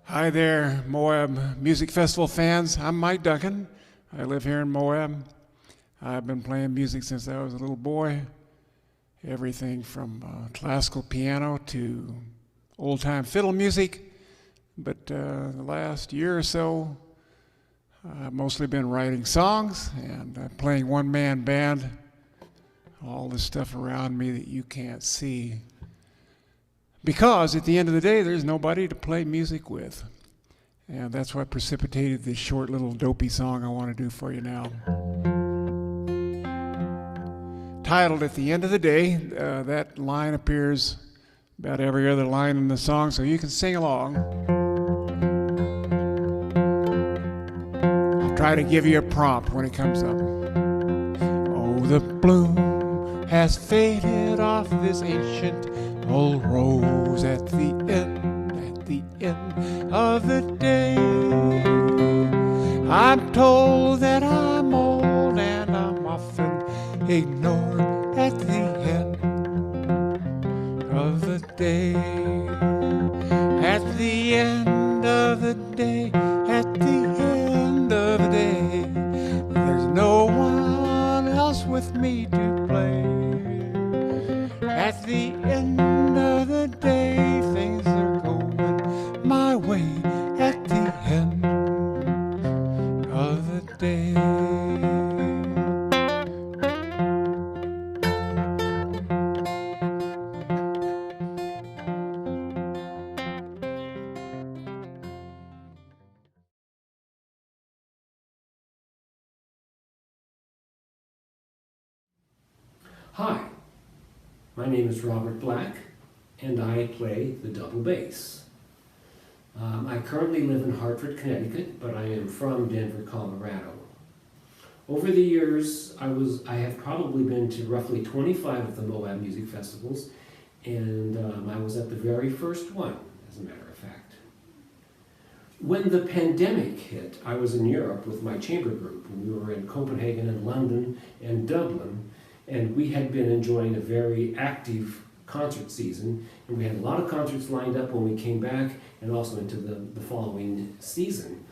Hi there, Moab Music Festival fans. I'm Mike Duncan. I live here in Moab. I've been playing music since I was a little boy. Everything from classical piano to old-time fiddle music. But the last year or so, I've mostly been writing songs and playing one-man band. All this stuff around me that you can't see. Because at the end of the day, there's nobody to play music with. And that's what precipitated this short little dopey song I want to do for you now. Titled At the End of the Day, that line appears about every other line in the song, so you can sing along. I'll try to give you a prompt when it comes up. Oh, the bloom has faded off this ancient old rose at the end of the day. I'm told that I'm old and I'm often ignored at the end of the day. At the end of the day, at the end of the day, there's no one else with me to play. At the end of the day, things are going my way. At the end of the day. Hi, my name is Robert Black, and I play the double bass. I currently live in Hartford, Connecticut, but I am from Denver, Colorado. Over the years, I have probably been to roughly 25 of the Moab Music Festivals, and I was at the very first one, as a matter of fact. When the pandemic hit, I was in Europe with my chamber group. We were in Copenhagen and London and Dublin, and we had been enjoying a very active concert season, and we had a lot of concerts lined up when we came back and also into the following season.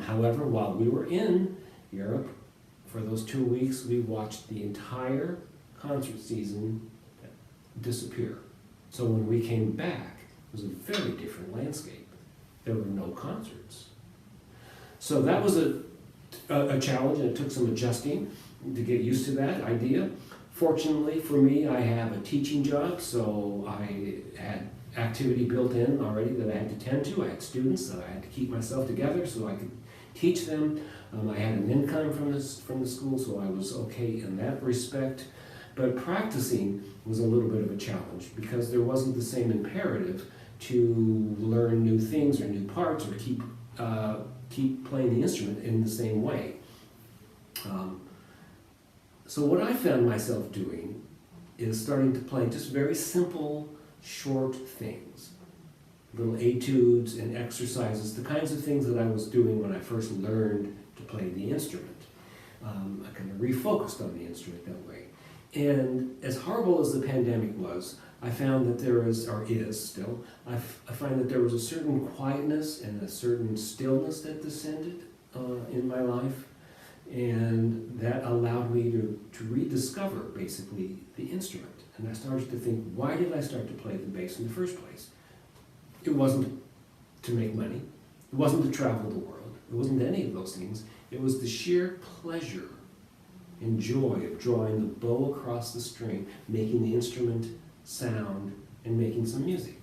However, while we were in Europe for those 2 weeks, we watched the entire concert season disappear. So when we came back, it was a very different landscape. There were no concerts. So that was a challenge, and it took some adjusting to get used to that idea. Fortunately for me, I have a teaching job, so I had activity built in already that I had to tend to. I had students that I had to keep myself together so I could teach them. I had an income from the school, so I was okay in that respect. But practicing was a little bit of a challenge because there wasn't the same imperative to learn new things or new parts or keep playing the instrument in the same way. So what I found myself doing is starting to play just very simple, short things. Little etudes and exercises, the kinds of things that I was doing when I first learned to play the instrument. I kind of refocused on the instrument that way. And as horrible as the pandemic was, I found that there is, or is still, I find that there was a certain quietness and a certain stillness that descended in my life. And that allowed me to rediscover, basically, the instrument. And I started to think, why did I start to play the bass in the first place? It wasn't to make money. It wasn't to travel the world. It wasn't any of those things. It was the sheer pleasure and joy of drawing the bow across the string, making the instrument sound, and making some music.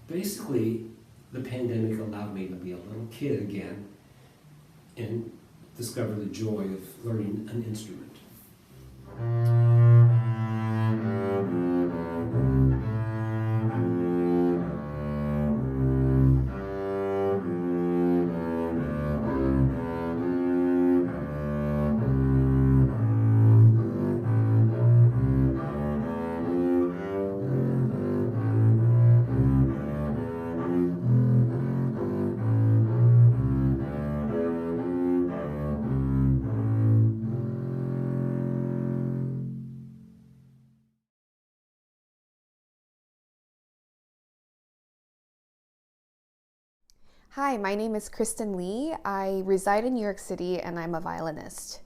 Basically, the pandemic allowed me to be a little kid again and discover the joy of learning an instrument. Hi, my name is Kristen Lee. I reside in New York City and I'm a violinist.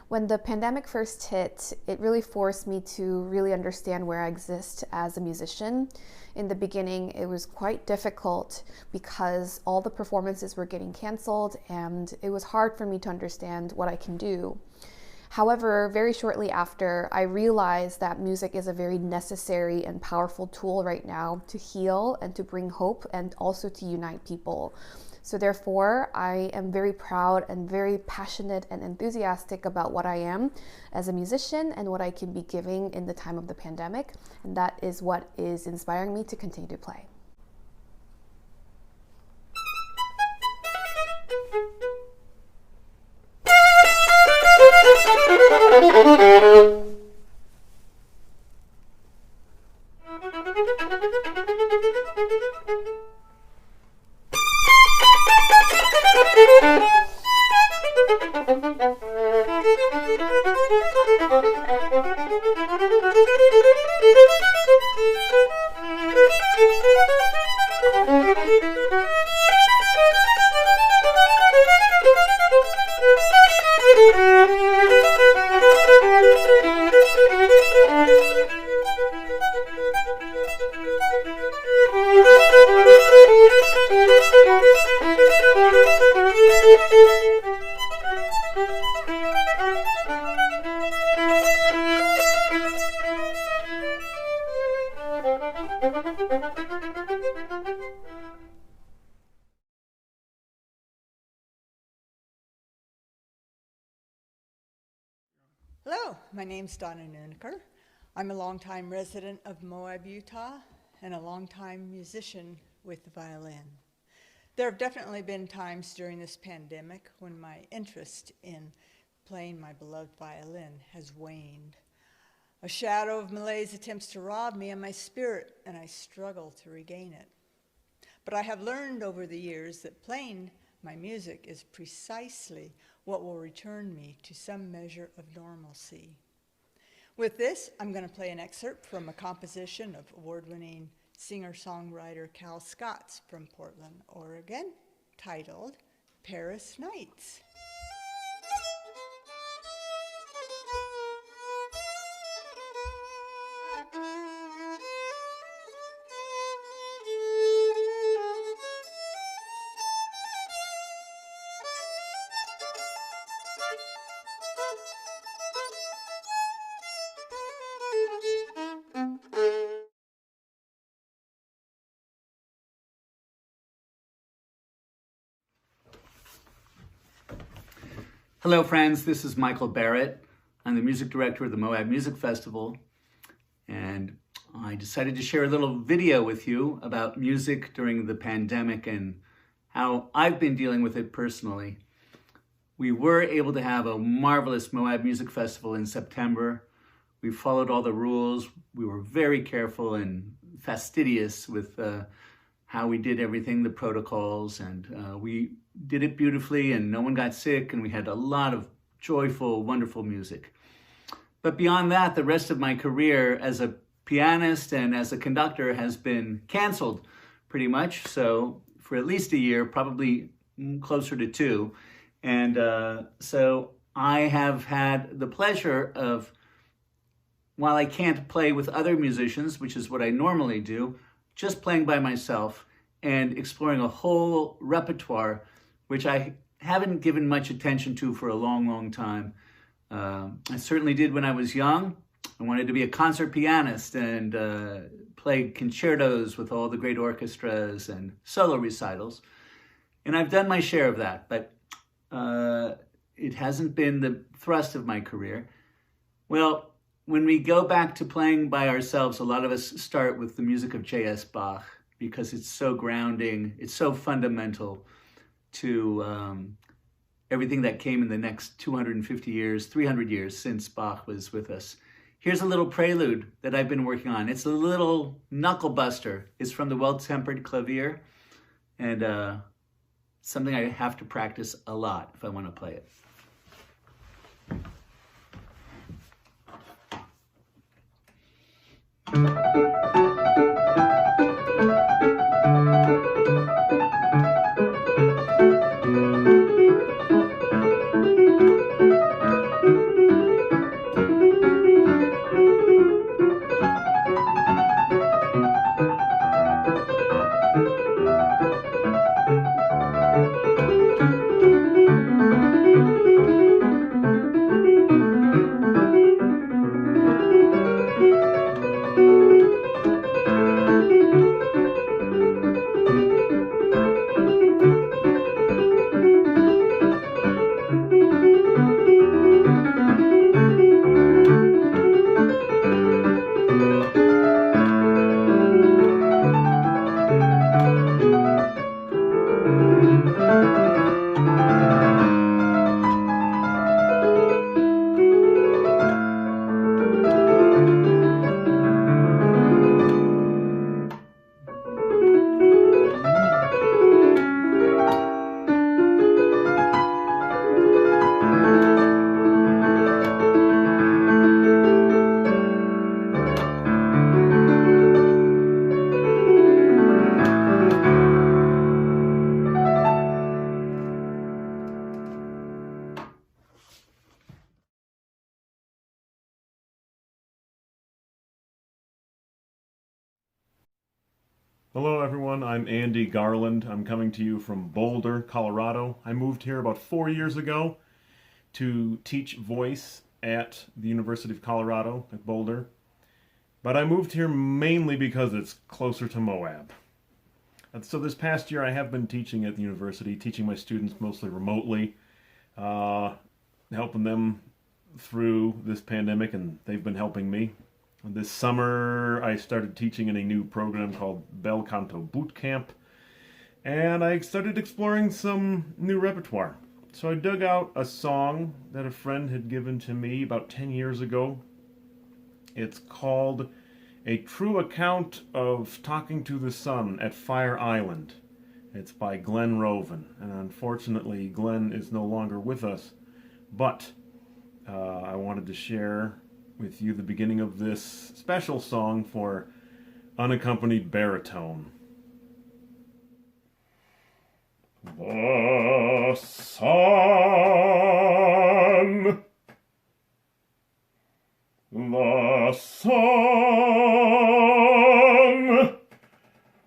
When the pandemic first hit, it really forced me to really understand where I exist as a musician. In the beginning, it was quite difficult because all the performances were getting canceled and it was hard for me to understand what I can do. However, very shortly after, I realized that music is a very necessary and powerful tool right now to heal and to bring hope and also to unite people. So therefore, I am very proud and very passionate and enthusiastic about what I am as a musician and what I can be giving in the time of the pandemic. And that is what is inspiring me to continue to play. Hello, my name's Donna Nuneker. I'm a longtime resident of Moab, Utah, and a longtime musician with the violin. There have definitely been times during this pandemic when my interest in playing my beloved violin has waned. A shadow of malaise attempts to rob me of my spirit, and I struggle to regain it. But I have learned over the years that playing my music is precisely what will return me to some measure of normalcy. With this, I'm going to play an excerpt from a composition of award-winning singer-songwriter Cal Scott from Portland, Oregon, titled Paris Nights. Hello friends, this is Michael Barrett. I'm the music director of the Moab Music Festival, and I decided to share a little video with you about music during the pandemic and how I've been dealing with it personally. We were able to have a marvelous Moab Music Festival in September. We followed all the rules. We were very careful and fastidious with how we did everything, the protocols, and we did it beautifully and no one got sick and we had a lot of joyful, wonderful music. But beyond that, the rest of my career as a pianist and as a conductor has been canceled pretty much. So for at least a year, probably closer to 2. And so I have had the pleasure of, while I can't play with other musicians, which is what I normally do, just playing by myself and exploring a whole repertoire which I haven't given much attention to for a long, long time. I certainly did when I was young. I wanted to be a concert pianist and play concertos with all the great orchestras and solo recitals. And I've done my share of that, but it hasn't been the thrust of my career. Well, when we go back to playing by ourselves, a lot of us start with the music of J.S. Bach because it's so grounding, it's so fundamental to everything that came in the next 250 years, 300 years since Bach was with us. Here's a little prelude that I've been working on. It's a little knuckle buster. It's from the Well-Tempered Clavier, and something I have to practice a lot if I want to play it. Hello everyone, I'm Andy Garland. I'm coming to you from Boulder, Colorado. I moved here about 4 years ago to teach voice at the University of Colorado at Boulder. But I moved here mainly because it's closer to Moab. And so this past year I have been teaching at the university, teaching my students mostly remotely, helping them through this pandemic, and they've been helping me. This summer, I started teaching in a new program called Bel Canto Boot Camp, and I started exploring some new repertoire. So I dug out a song that a friend had given to me about 10 years ago. It's called A True Account of Talking to the Sun at Fire Island. It's by Glenn Roven, and unfortunately Glenn is no longer with us, but I wanted to share with you the beginning of this special song for unaccompanied baritone. The sun, the sun,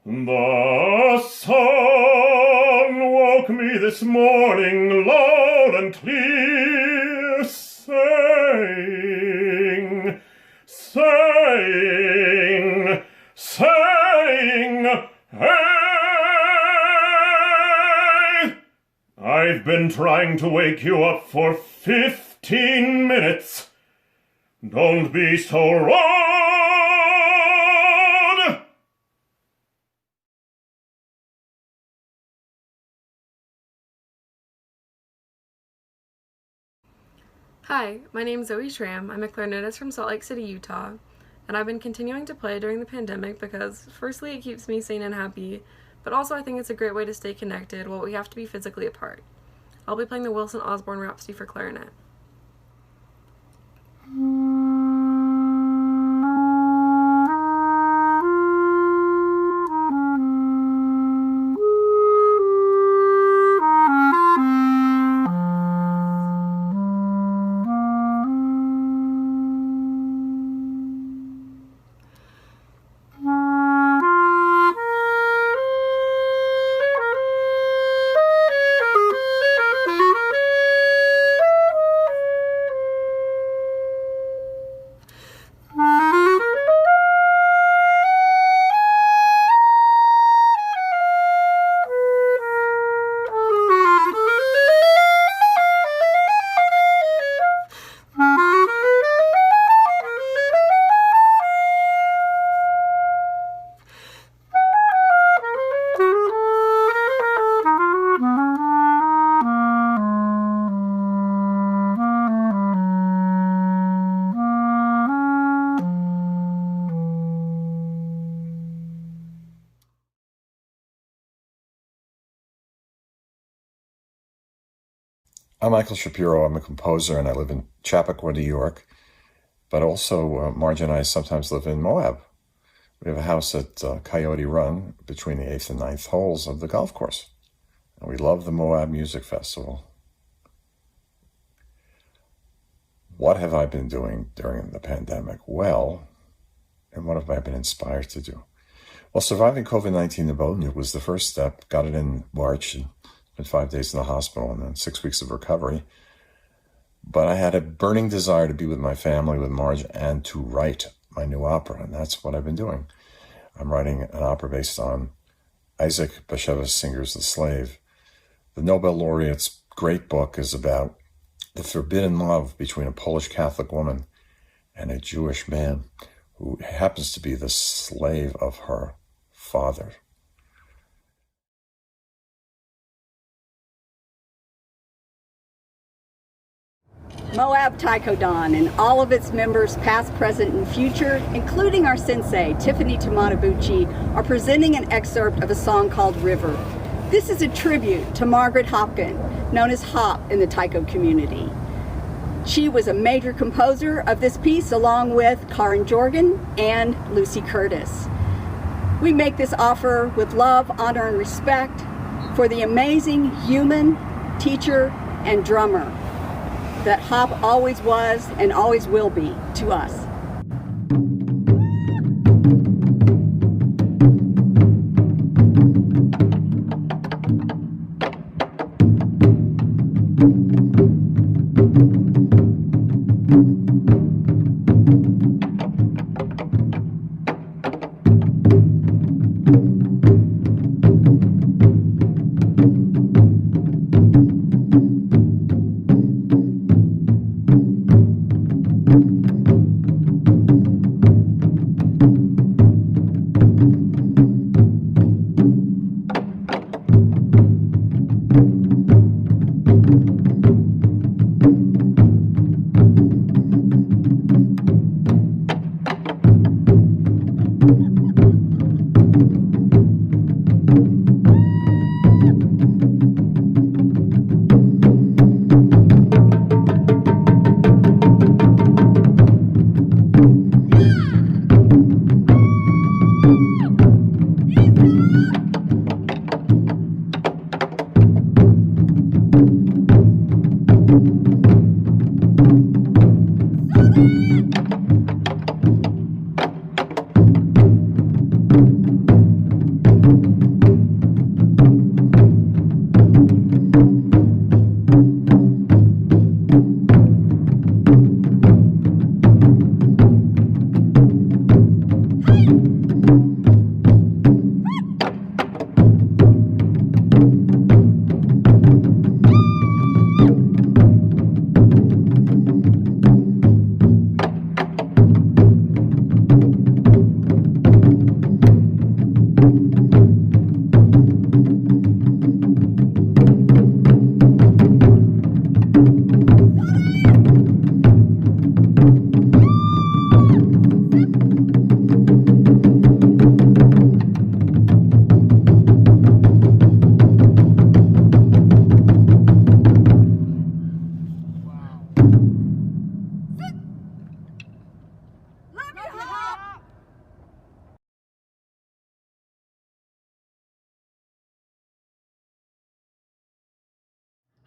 the sun woke me this morning loud and clear, saying, hey! I've been trying to wake you up for 15 minutes. Don't be so rude! Hi, my name is Zoe Schramm. I'm a clarinetist from Salt Lake City, Utah, and I've been continuing to play during the pandemic because, firstly, it keeps me sane and happy, but also I think it's a great way to stay connected while we have to be physically apart. I'll be playing the Wilson Osborne Rhapsody for clarinet. I'm Michael Shapiro. I'm a composer and I live in Chappaqua, New York. But also, Marge and I sometimes live in Moab. We have a house at Coyote Run between the 8th and 9th holes of the golf course. And we love the Moab Music Festival. What have I been doing during the pandemic? Well, and what have I been inspired to do? Well, surviving COVID-19 pneumonia was the first step. Got it in March and spent 5 days in the hospital and then 6 weeks of recovery. But I had a burning desire to be with my family, with Marge, and to write my new opera, and that's what I've been doing. I'm writing an opera based on Isaac Bashevis Singer's The Slave. The Nobel laureate's great book is about the forbidden love between a Polish Catholic woman and a Jewish man who happens to be the slave of her father. Moab Taiko Don and all of its members, past, present, and future, including our sensei, Tiffany Tamatabuchi, are presenting an excerpt of a song called River. This is a tribute to Margaret Hopkin, known as Hop in the Taiko community. She was a major composer of this piece along with Karen Jorgen and Lucy Curtis. We make this offer with love, honor, and respect for the amazing human, teacher, and drummer that Hop always was and always will be to us.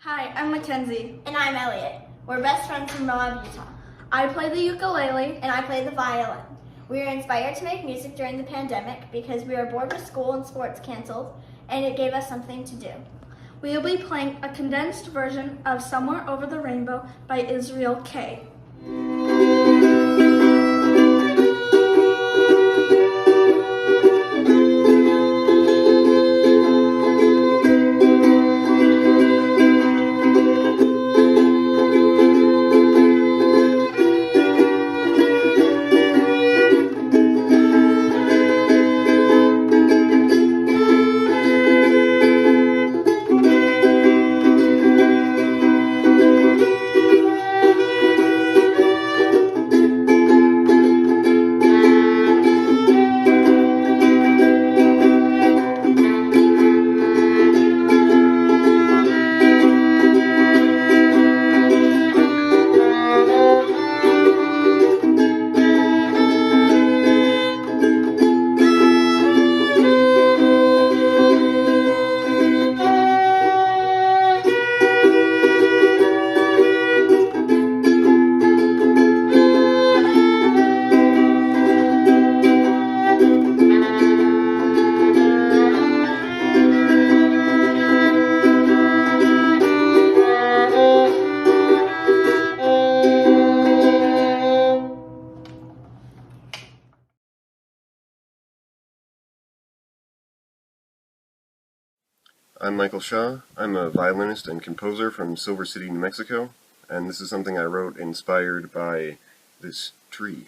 Hi, I'm Mackenzie. And I'm Elliot. We're best friends from Moab, Utah. I play the ukulele. And I play the violin. We were inspired to make music during the pandemic because we were bored with school and sports canceled, and it gave us something to do. We will be playing a condensed version of Somewhere Over the Rainbow by Israel K. I'm Michael Shaw. I'm a violinist and composer from Silver City, New Mexico, and this is something I wrote inspired by this tree.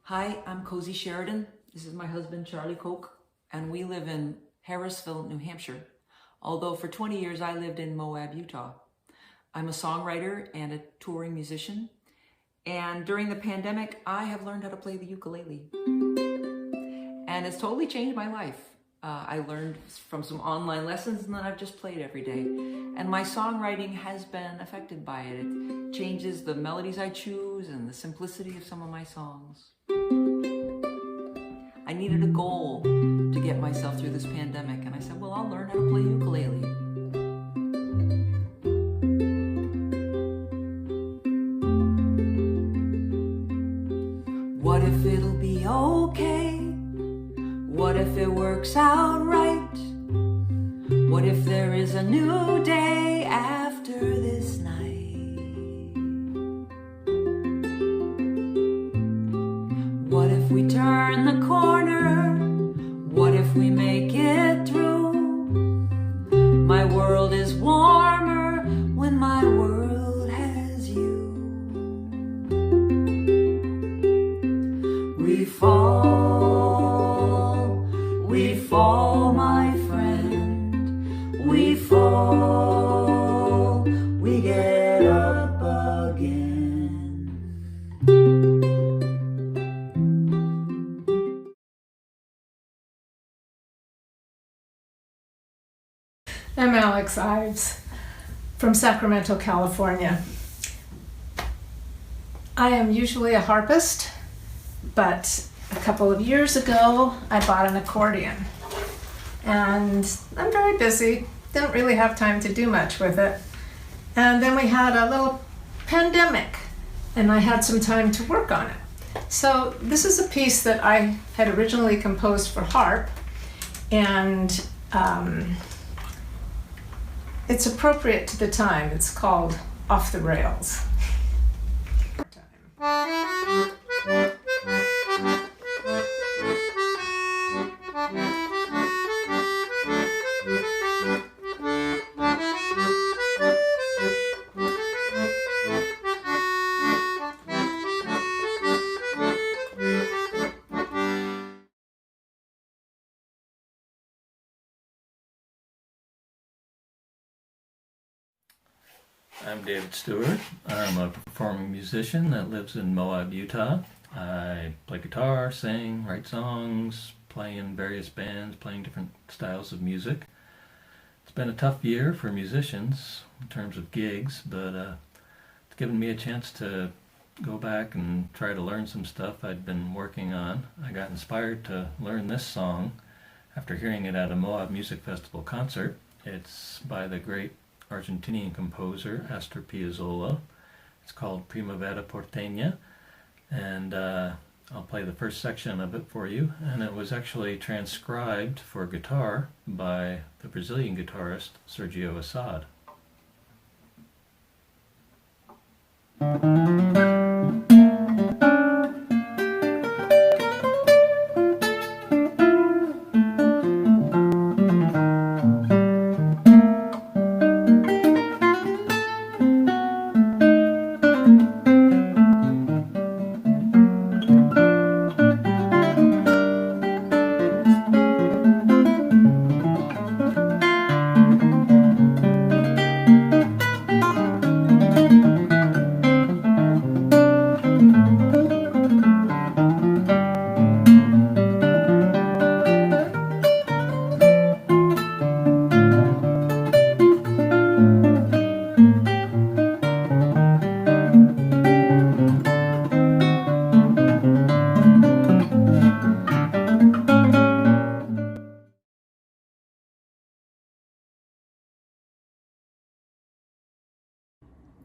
Hi, I'm Cozy Sheridan. This is my husband, Charlie Koch, and we live in Harrisville, New Hampshire, although for 20 years I lived in Moab, Utah. I'm a songwriter and a touring musician, and during the pandemic, I have learned how to play the ukulele, and it's totally changed my life. I learned from some online lessons, and then I've just played every day, and my songwriting has been affected by it. It changes the melodies I choose and the simplicity of some of my songs. I needed a goal to get myself through this pandemic, and I said, well, I'll learn how to play ukulele. What if it'll be okay? What if it works out right? What if there is a new day after this night? What if we turn the corner? What if we make it through? My world is warmer when my world has you. We fall, my friend. We fall, we get up again. I'm Alex Ives from Sacramento, California. I am usually a harpist, but a couple of years ago I bought an accordion. And I'm very busy, didn't really have time to do much with it. And then we had a little pandemic, and I had some time to work on it. So this is a piece that I had originally composed for harp, and it's appropriate to the time. It's called Off the Rails. I'm David Stewart. I'm a performing musician that lives in Moab, Utah. I play guitar, sing, write songs, play in various bands, playing different styles of music. It's been a tough year for musicians in terms of gigs, but it's given me a chance to go back and try to learn some stuff I'd been working on. I got inspired to learn this song after hearing it at a Moab Music Festival concert. It's by the great Argentinian composer Astor Piazzolla. It's called Primavera Porteña, and I'll play the first section of it for you. And it was actually transcribed for guitar by the Brazilian guitarist Sergio Assad.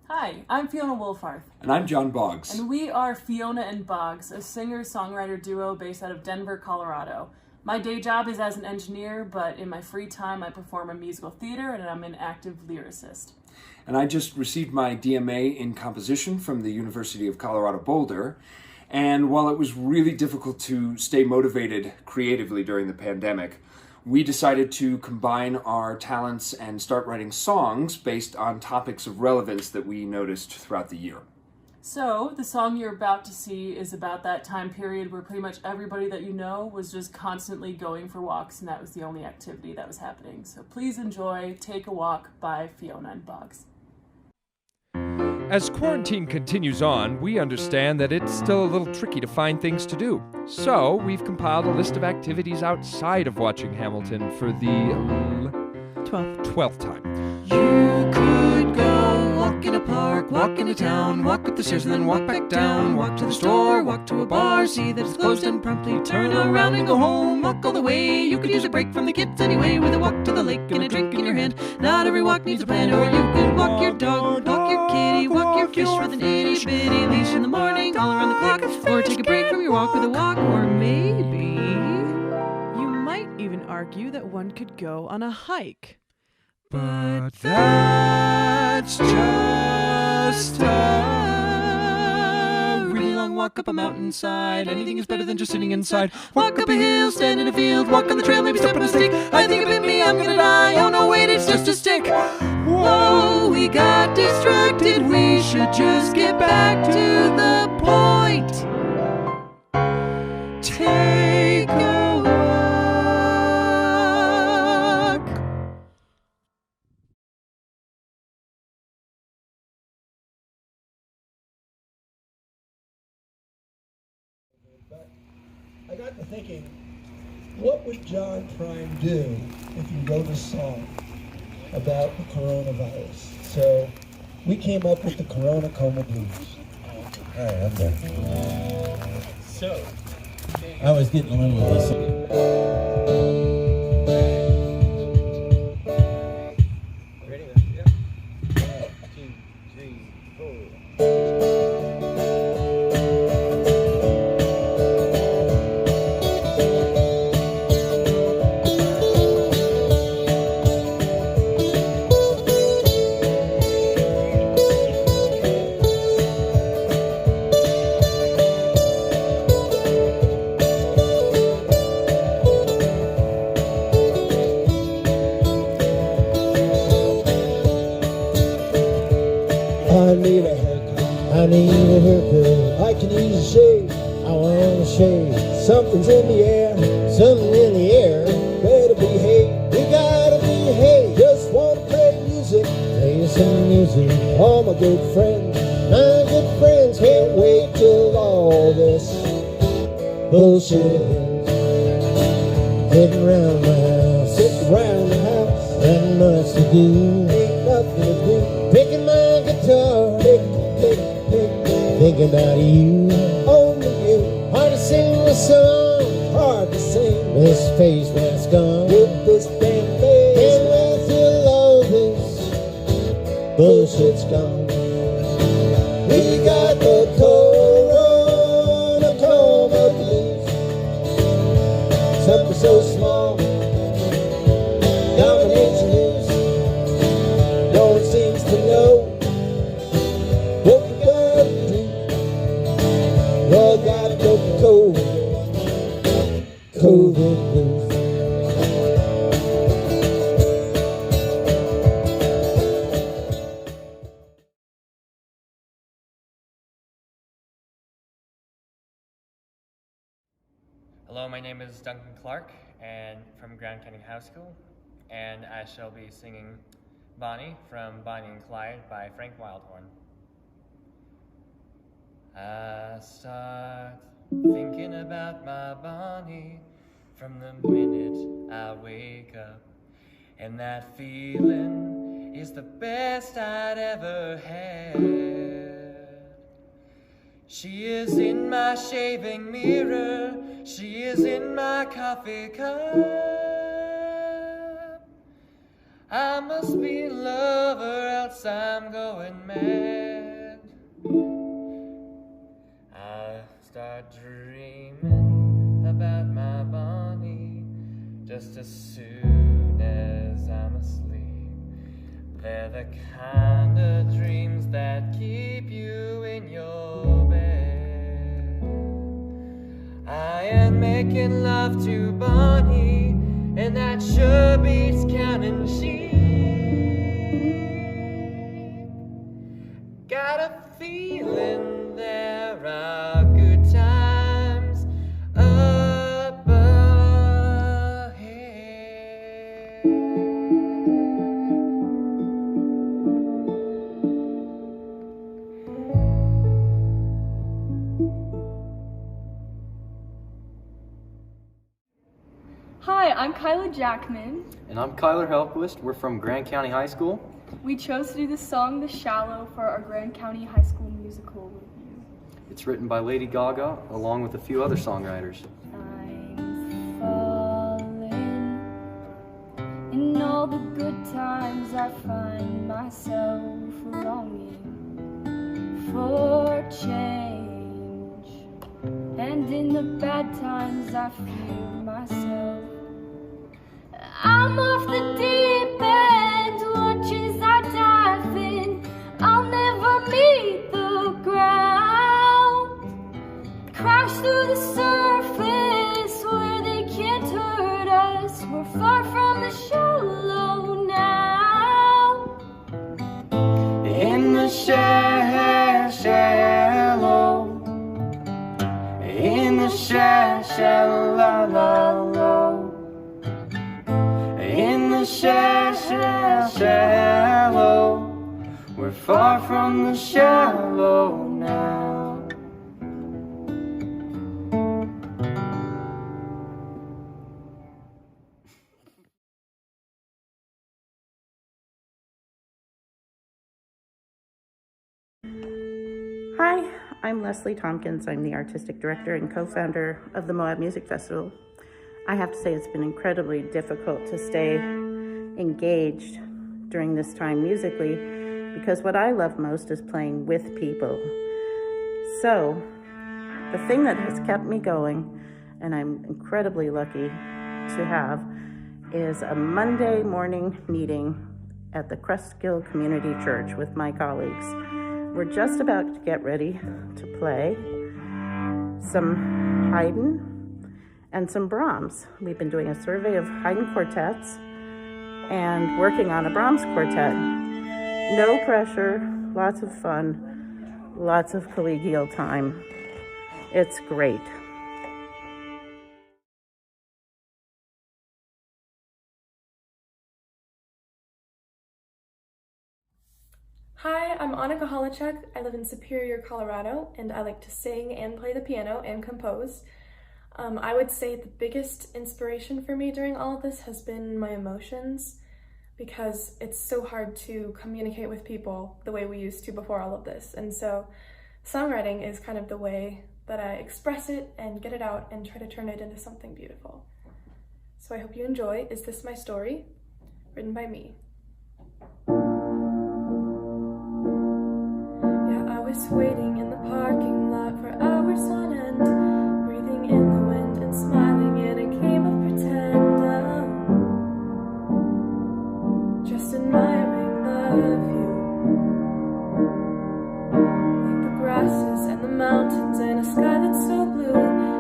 Hi, I'm Fiona Wolfarth. And I'm John Boggs. And we are Fiona and Boggs, a singer-songwriter duo based out of Denver, Colorado. My day job is as an engineer, but in my free time I perform in musical theater and I'm an active lyricist. And I just received my DMA in composition from the University of Colorado Boulder. And while it was really difficult to stay motivated creatively during the pandemic, we decided to combine our talents and start writing songs based on topics of relevance that we noticed throughout the year. So, the song you're about to see is about that time period where pretty much everybody that you know was just constantly going for walks, and that was the only activity that was happening. So please enjoy Take a Walk by Fiona and Boggs. As quarantine continues on, we understand that it's still a little tricky to find things to do. So, we've compiled a list of activities outside of watching Hamilton for the 12th time. You could go walk in a park, walk into town, walk up the stairs and then walk back down, walk to the store, walk to a bar, see that it's closed and promptly turn around and go home, walk all the way. You could use a break from the kids anyway with a walk to the lake and a drink in your hand. Not every walk needs a plan, or you could walk your dog, walk your kitty, walk your fish with an itty bitty leash in the morning, all around the clock, or take a break from your walk with a walk, or maybe you might even argue that one could go on a hike. But that's just a really long walk up a mountainside. Anything is better than just sitting inside. Walk up a hill, stand in a field, walk on the trail, maybe step on a stick. I think it bit me, I'm gonna die. Oh no, wait, it's just a stick. Whoa, we got distracted. We should just get back to the point. Take a walk. I got to thinking, what would John Prine do if he wrote a song about the coronavirus? So we came up with the Corona Coma Blues. All right, I'm done. So I was getting a little of this. Ready? Yeah. 1, 2, 3, 4. I need a haircut, I need a haircut, I can use a shave, I want a shave. Something's in the air, something in the air, better behave, you gotta behave. Just wanna play music, play some music. losing all my good friends. My good friends can't wait till all this bullshit ends. Sitting around the house, nothing much to do, ain't nothing to do. Picking my guitar, thinking about you, only you. Hard to sing the song, hard to sing this face mask on with this damn face. Can't wait till all this bullshit's gone. We got the corona coma blues. Something so small dominates the news. No one seems to know what we gotta do. We all got the COVID blues. Hello, my name is Duncan Clark, and from Grand Canyon High School, and I shall be singing Bonnie from Bonnie and Clyde by Frank Wildhorn. I start thinking about my Bonnie from the minute I wake up, and that feeling is the best I'd ever had. She is in my shaving mirror, she is in my coffee cup. I must be in love or else I'm going mad. I start dreaming about my Bonnie just as soon as I'm asleep. They're the kind of dreams that keep you in your bed. I am making love to Bonnie, and that sure beats counting sheep. Got a feeling there are good times up ahead. Hi, I'm Kyla Jackman. And I'm Kyler Helquist. We're from Grand County High School. We chose to do the song The Shallow for our Grand County High School musical review. It's written by Lady Gaga along with a few other songwriters. I'm falling. In all the good times I find myself longing for change. And in the bad times I fear myself. I'm off the deep end, watch as I dive in. I'll never meet the ground. Crash through the surface where they can't hurt us. We're far from the shallow now. In the shallow. In the shallow. In the shallow. We're far from the shallow now. Hi, I'm Leslie Tompkins. I'm the artistic director and co-founder of the Moab Music Festival. I have to say it's been incredibly difficult to stay engaged during this time musically because what I love most is playing with people. So the thing that has kept me going, and I'm incredibly lucky to have, is a Monday morning meeting at the Cresskill Community Church with my colleagues. We're just about to get ready to play some Haydn and some Brahms. We've been doing a survey of Haydn quartets and working on a Brahms quartet. No pressure, lots of fun, lots of collegial time. It's great. Hi, I'm Annika Holachuk. I live in Superior, Colorado, and I like to sing and play the piano and compose. I would say the biggest inspiration for me during all of this has been my emotions, because it's so hard to communicate with people the way we used to before all of this. And so songwriting is kind of the way that I express it and get it out and try to turn it into something beautiful. So I hope you enjoy Is This My Story? Written by me. Yeah, I was waiting in the parking lot for hours on end, breathing in the wind and smiling in a game of pretend. Just admiring the view, like the grasses and the mountains and a sky that's so blue,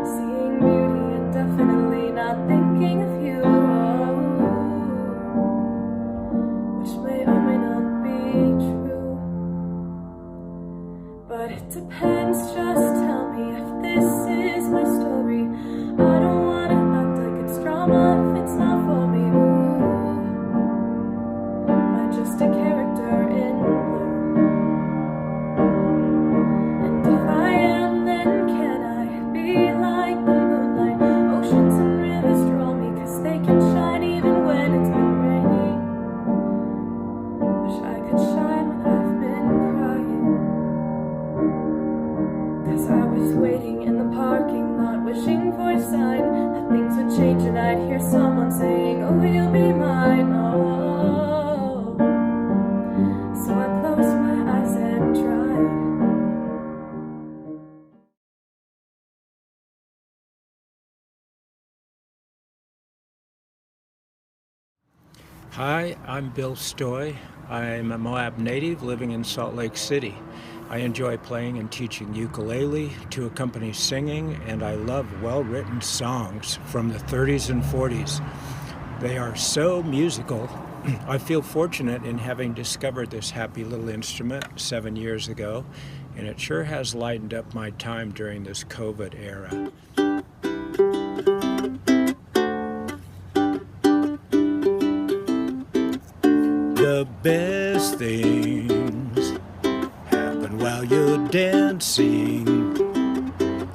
seeing beauty and definitely not thinking of you, which may or may not be true, but it depends. Just tell me if this is my story. I don't wanna act like it's drama if it's not for me. Just a character in blue. And if I am, then can I be like the moonlight? Oceans and rivers draw me, 'cause they can shine even when it's been raining. Wish I could shine when I've been crying, 'cause I was waiting in the parking lot, wishing for a sign that things would change, and I'd hear someone saying, oh, you'll be mine, oh. So I closed my eyes and tried. Hi, I'm Bill Stoy. I'm a Moab native living in Salt Lake City. I enjoy playing and teaching ukulele to accompany singing, and I love well-written songs from the 30s and 40s. They are so musical. I feel fortunate in having discovered this happy little instrument 7 years ago, and it sure has lightened up my time during this COVID era. The best things happen while you're dancing.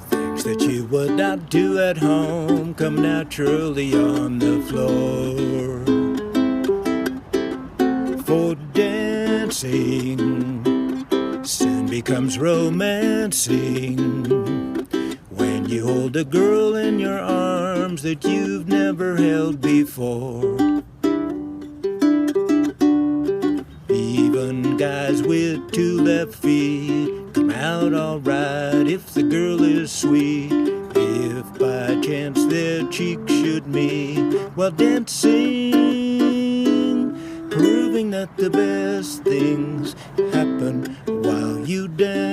Things that you would not do at home come naturally on the floor. For dancing soon becomes romancing when you hold a girl in your arms that you've never held before. Even guys with two left feet come out alright if the girl is sweet. If by chance their cheeks should meet while dancing, proving that the best things happen while you dance.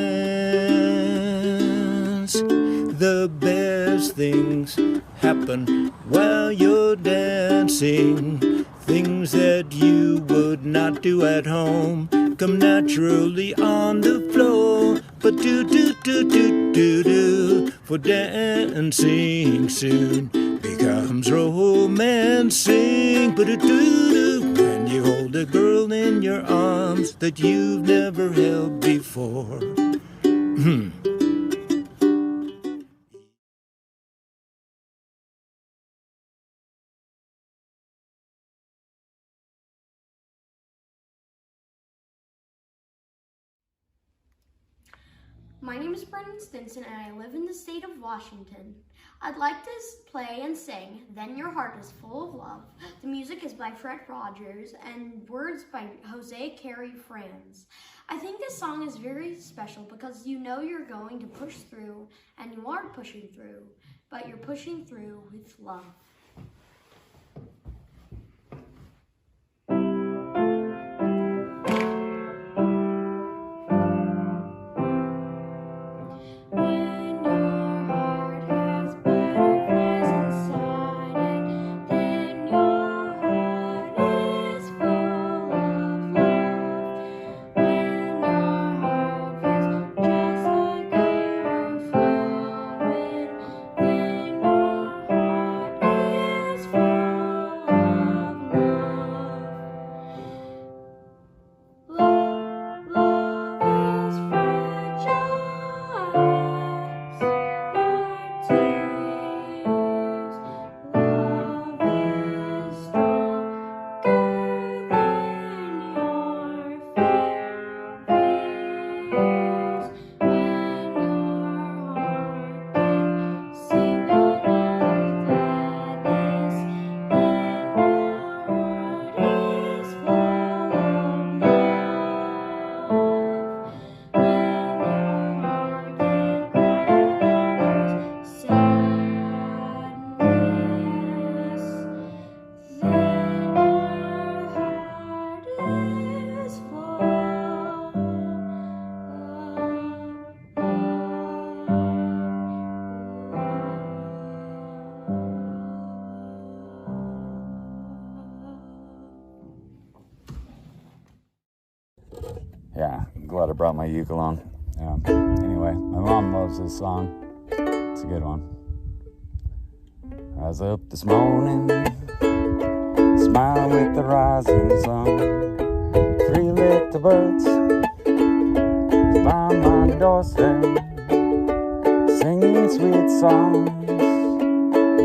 The best things happen while you're dancing. Things that you would not do at home come naturally on the floor. But do for dancing soon becomes romancing. But when you hold a girl in your arms that you've never held before. My name is Brendan Stinson and I live in the state of Washington. I'd like to play and sing Then Your Heart is Full of Love. The music is by Fred Rogers and words by Jose Carey Franz. I think this song is very special because you know you're going to push through and you are pushing through, but you're pushing through with love. Is Yeah, I'm glad I brought my ukulele on. Anyway, my mom loves this song. It's a good one. Rise up this morning, smile with the rising sun. 3 little birds by my doorstep, singing sweet songs,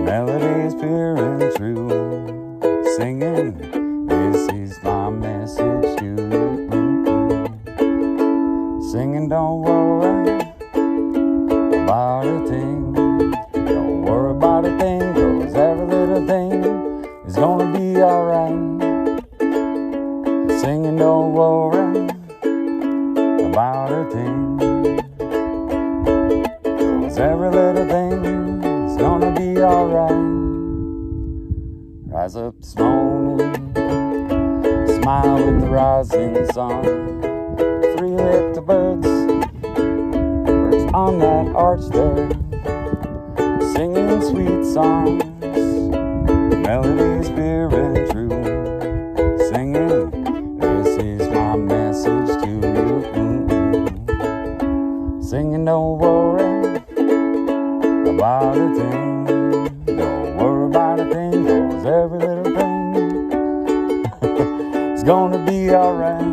melodies pure and true. Singing, this is my message to you. Singing, don't worry about a thing. Don't worry about a thing, 'cause every little thing is gonna be alright. Singing, don't worry about a thing, 'cause every little thing is gonna be alright. Rise up this morning, smile with the rising sun. 3 little birds on that arch there, singing sweet songs, melodies pure and true. Singing, this is my message to you. Singing, don't worry about a thing. Don't worry about a thing, 'cause every little thing is gonna be alright.